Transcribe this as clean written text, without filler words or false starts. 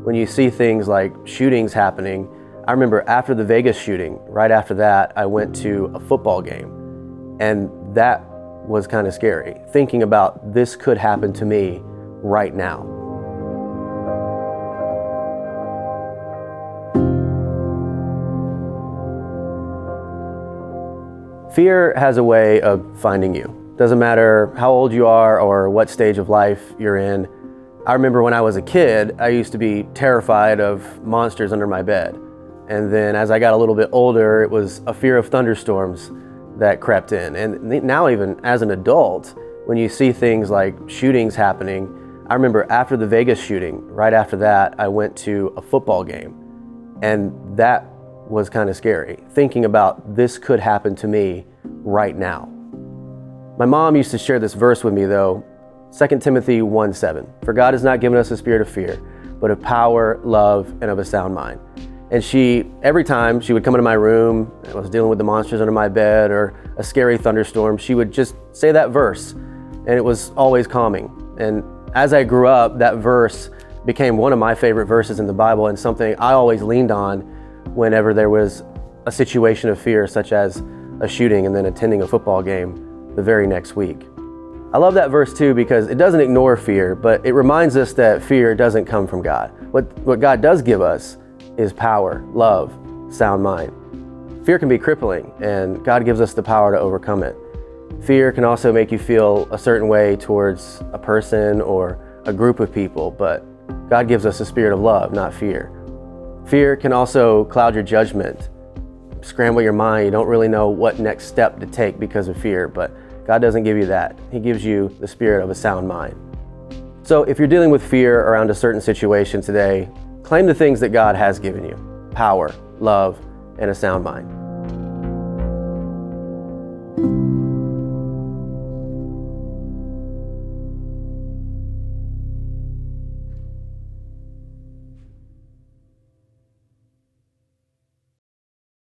when you see things like shootings happening. I remember after the Vegas shooting, right after that, I went to a football game, and that was kind of scary, thinking about this could happen to me right now. Fear has a way of finding you. Doesn't matter how old you are or what stage of life you're in. I remember when I was a kid, I used to be terrified of monsters under my bed. And then as I got a little bit older, it was a fear of thunderstorms that crept in. And now even as an adult, when you see things like shootings happening, I remember after the Vegas shooting, right after that, I went to a football game. And that was kind of scary, thinking about this could happen to me right now. My mom used to share this verse with me though, 2 Timothy 1:7. For God has not given us a spirit of fear, but of power, love, and of a sound mind. And every time she would come into my room, I was dealing with the monsters under my bed or a scary thunderstorm, she would just say that verse, and it was always calming. And as I grew up, that verse became one of my favorite verses in the Bible and something I always leaned on whenever there was a situation of fear, such as a shooting and then attending a football game the very next week. I love that verse too because it doesn't ignore fear, but it reminds us that fear doesn't come from God. What God does give us is power, love, sound mind. Fear can be crippling, and God gives us the power to overcome it. Fear can also make you feel a certain way towards a person or a group of people, but God gives us a spirit of love, not fear. Fear can also cloud your judgment, scramble your mind. You don't really know what next step to take because of fear, but God doesn't give you that. He gives you the spirit of a sound mind. So if you're dealing with fear around a certain situation today, claim the things that God has given you: power, love, and a sound mind.